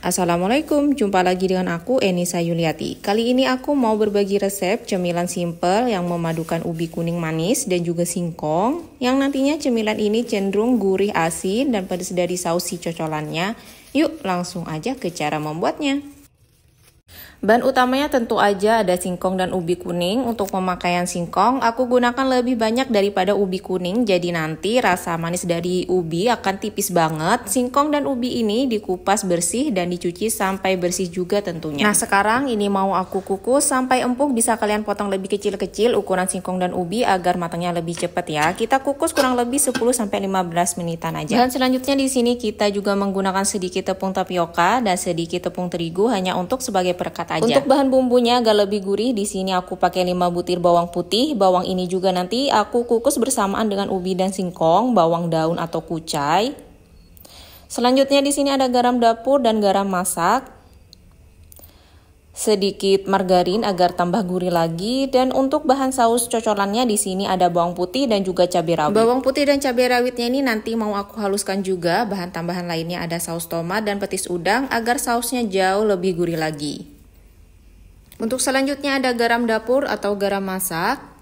Assalamualaikum, jumpa lagi dengan aku Enisa Yuliati. Kali ini aku mau berbagi resep cemilan simple yang memadukan ubi kuning manis dan juga singkong, yang nantinya cemilan ini cenderung gurih asin dan pedas dari saus si cocolannya. Yuk langsung aja ke cara membuatnya. Bahan utamanya tentu aja ada singkong dan ubi kuning. Untuk pemakaian singkong, aku gunakan lebih banyak daripada ubi kuning, jadi nanti rasa manis dari ubi akan tipis banget. Singkong dan ubi ini dikupas bersih dan dicuci sampai bersih juga tentunya. Nah sekarang ini mau aku kukus sampai empuk, bisa kalian potong lebih kecil-kecil ukuran singkong dan ubi agar matangnya lebih cepat ya. Kita kukus kurang lebih 10-15 menitan aja. Dan selanjutnya di sini kita juga menggunakan sedikit tepung tapioka dan sedikit tepung terigu hanya untuk sebagai perekat aja. Untuk bahan bumbunya agak lebih gurih, di sini aku pakai 5 butir bawang putih. Bawang ini juga nanti aku kukus bersamaan dengan ubi dan singkong, bawang daun atau kucai. Selanjutnya di sini ada garam dapur dan garam masak. Sedikit margarin agar tambah gurih lagi, dan untuk bahan saus cocolannya di sini ada bawang putih dan juga cabai rawit. Bawang putih dan cabai rawitnya ini nanti mau aku haluskan juga. Bahan tambahan lainnya ada saus tomat dan petis udang agar sausnya jauh lebih gurih lagi. Untuk selanjutnya ada garam dapur atau garam masak.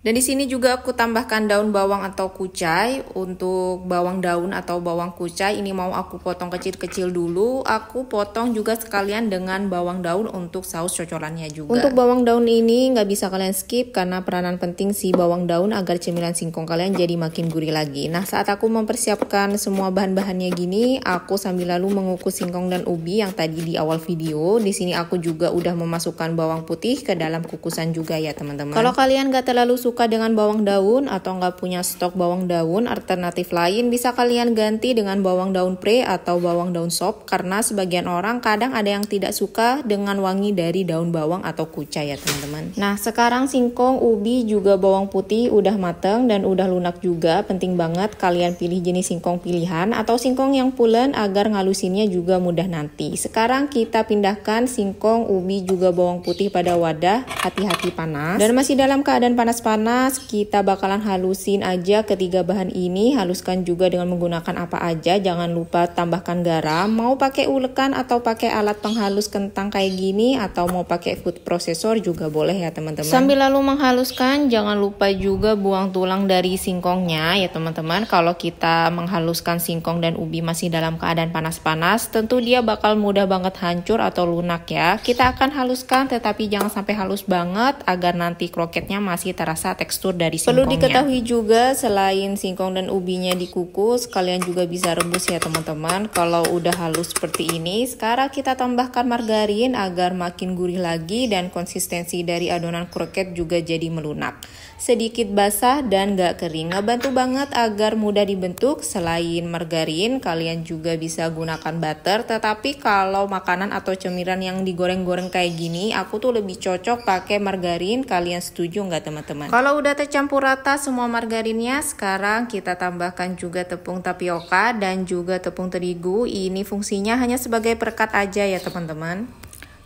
Dan di sini juga aku tambahkan daun bawang atau kucai. Untuk bawang daun atau bawang kucai ini mau aku potong kecil-kecil dulu. Aku potong juga sekalian dengan bawang daun untuk saus cocolannya juga. Untuk bawang daun ini nggak bisa kalian skip karena peranan penting si bawang daun agar cemilan singkong kalian jadi makin gurih lagi. Nah saat aku mempersiapkan semua bahan-bahannya gini, aku sambil lalu mengukus singkong dan ubi yang tadi di awal video. Di sini aku juga udah memasukkan bawang putih ke dalam kukusan juga ya teman-teman. Kalau kalian nggak terlalu suka dengan bawang daun atau nggak punya stok bawang daun, alternatif lain bisa kalian ganti dengan bawang daun pre atau bawang daun sop, karena sebagian orang kadang ada yang tidak suka dengan wangi dari daun bawang atau kucai ya teman-teman. Nah sekarang singkong, ubi juga bawang putih udah mateng dan udah lunak juga. Penting banget kalian pilih jenis singkong pilihan atau singkong yang pulen agar ngalusinnya juga mudah nanti. Sekarang kita pindahkan singkong, ubi juga bawang putih pada wadah, hati-hati panas. Dan masih dalam keadaan panas-panas, kita bakalan halusin aja ketiga bahan ini. Haluskan juga dengan menggunakan apa aja, jangan lupa tambahkan garam. Mau pakai ulekan atau pakai alat penghalus kentang kayak gini, atau mau pakai food processor juga boleh ya teman-teman. Sambil lalu menghaluskan, jangan lupa juga buang tulang dari singkongnya ya teman-teman. Kalau kita menghaluskan singkong dan ubi masih dalam keadaan panas-panas, tentu dia bakal mudah banget hancur atau lunak ya. Kita akan haluskan tetapi jangan sampai halus banget agar nanti kroketnya masih terasa tekstur dari singkongnya. Perlu diketahui juga selain singkong dan ubinya dikukus, kalian juga bisa rebus ya teman-teman. Kalau udah halus seperti ini, sekarang kita tambahkan margarin agar makin gurih lagi dan konsistensi dari adonan kroket juga jadi melunak. Sedikit basah dan gak kering, ngebantu banget agar mudah dibentuk. Selain margarin, kalian juga bisa gunakan butter, tetapi kalau makanan atau cemilan yang digoreng-goreng kayak gini, aku tuh lebih cocok pakai margarin. Kalian setuju nggak teman-teman? Kalau udah tercampur rata semua margarinnya, sekarang kita tambahkan juga tepung tapioka dan juga tepung terigu. Ini fungsinya hanya sebagai perekat aja ya teman-teman.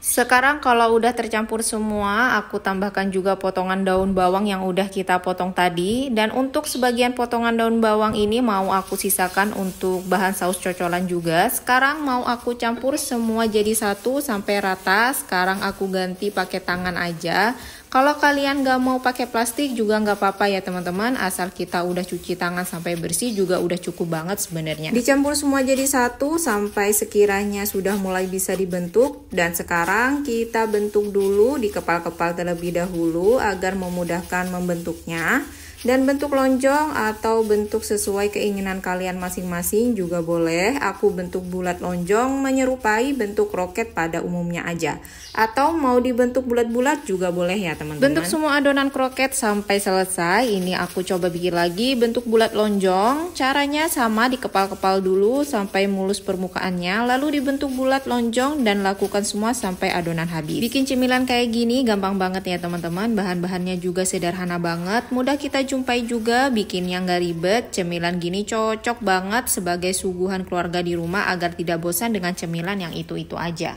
Sekarang kalau udah tercampur semua, aku tambahkan juga potongan daun bawang yang udah kita potong tadi. Dan untuk sebagian potongan daun bawang ini mau aku sisakan untuk bahan saus cocolan juga. Sekarang mau aku campur semua jadi satu sampai rata. Sekarang aku ganti pakai tangan aja. Kalau kalian gak mau pakai plastik juga nggak apa-apa ya teman-teman, asal kita udah cuci tangan sampai bersih juga udah cukup banget sebenarnya. Dicampur semua jadi satu sampai sekiranya sudah mulai bisa dibentuk, dan sekarang kita bentuk dulu di kepal-kepal terlebih dahulu agar memudahkan membentuknya. Dan bentuk lonjong atau bentuk sesuai keinginan kalian masing-masing juga boleh. Aku bentuk bulat lonjong menyerupai bentuk roket pada umumnya aja. Atau mau dibentuk bulat-bulat juga boleh ya teman-teman. Bentuk semua adonan kroket sampai selesai. Ini aku coba bikin lagi bentuk bulat lonjong. Caranya sama, di kepal-kepal dulu sampai mulus permukaannya. Lalu dibentuk bulat lonjong dan lakukan semua sampai adonan habis. Bikin cemilan kayak gini gampang banget ya teman-teman. Bahan-bahannya juga sederhana banget. Mudah kita jumpai juga, bikinnya nggak ribet. Cemilan gini cocok banget sebagai suguhan keluarga di rumah agar tidak bosan dengan cemilan yang itu-itu aja.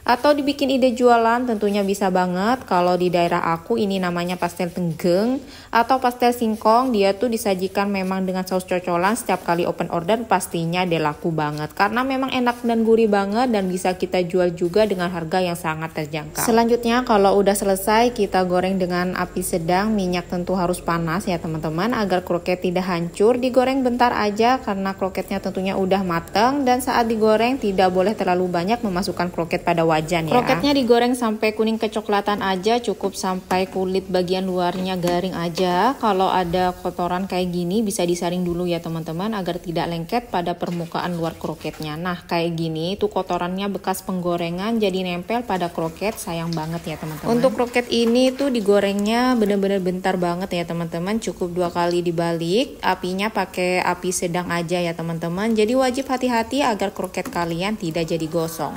Atau dibikin ide jualan tentunya bisa banget. Kalau di daerah aku ini namanya pastel tenggeng atau pastel singkong. Dia tuh disajikan memang dengan saus cocolan. Setiap kali open order pastinya dia laku banget. Karena memang enak dan gurih banget dan bisa kita jual juga dengan harga yang sangat terjangkau. Selanjutnya kalau udah selesai kita goreng dengan api sedang. Minyak tentu harus panas ya teman-teman agar kroket tidak hancur. Digoreng bentar aja karena kroketnya tentunya udah mateng. Dan saat digoreng tidak boleh terlalu banyak memasukkan kroket pada wajan ya. Kroketnya digoreng sampai kuning kecoklatan aja, cukup sampai kulit bagian luarnya garing aja. Kalau ada kotoran kayak gini bisa disaring dulu ya teman-teman agar tidak lengket pada permukaan luar kroketnya. Nah kayak gini tuh kotorannya bekas penggorengan jadi nempel pada kroket, sayang banget ya teman-teman. Untuk kroket ini tuh digorengnya bener-bener bentar banget ya teman-teman, cukup 2 kali dibalik. Apinya pakai api sedang aja ya teman-teman, jadi wajib hati-hati agar kroket kalian tidak jadi gosong.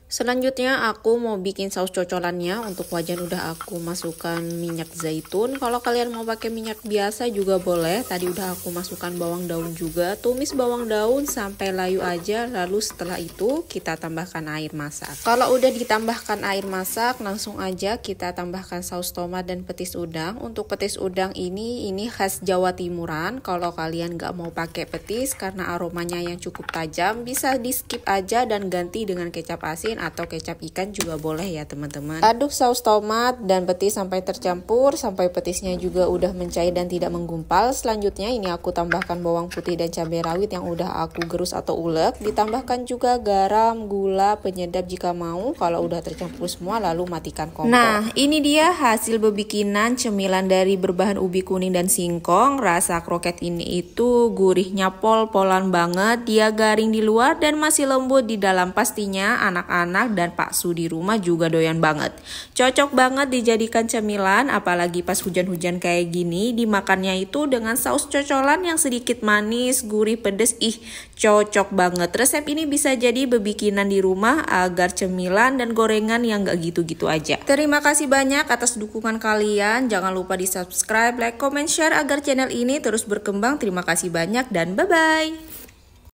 Selanjutnya aku mau bikin saus cocolannya. Untuk wajan udah aku masukkan minyak zaitun. Kalau kalian mau pakai minyak biasa juga boleh. Tadi udah aku masukkan bawang daun juga. Tumis bawang daun sampai layu aja. Lalu setelah itu kita tambahkan air masak. Kalau udah ditambahkan air masak, langsung aja kita tambahkan saus tomat dan petis udang. Untuk petis udang ini khas Jawa Timuran. Kalau kalian nggak mau pakai petis karena aromanya yang cukup tajam, bisa di skip aja dan ganti dengan kecap asin atau kecap ikan juga boleh ya teman-teman. Aduk saus tomat dan petis sampai tercampur, sampai petisnya juga udah mencair dan tidak menggumpal. Selanjutnya ini aku tambahkan bawang putih dan cabai rawit yang udah aku gerus atau ulek. Ditambahkan juga garam, gula, penyedap jika mau. Kalau udah tercampur semua lalu matikan kompor. Nah ini dia hasil bebikinan cemilan dari berbahan ubi kuning dan singkong. Rasa kroket ini itu gurihnya pol-polan banget. Dia garing di luar dan masih lembut di dalam. Pastinya anak-anak dan Pak Su di rumah juga doyan banget. Cocok banget dijadikan cemilan, apalagi pas hujan-hujan kayak gini. Dimakannya itu dengan saus cocolan yang sedikit manis, gurih, pedes. Cocok banget. Resep ini bisa jadi bebikinan di rumah agar cemilan dan gorengan yang gak gitu-gitu aja. Terima kasih banyak atas dukungan kalian. Jangan lupa di subscribe, like, comment, share agar channel ini terus berkembang. Terima kasih banyak dan bye-bye.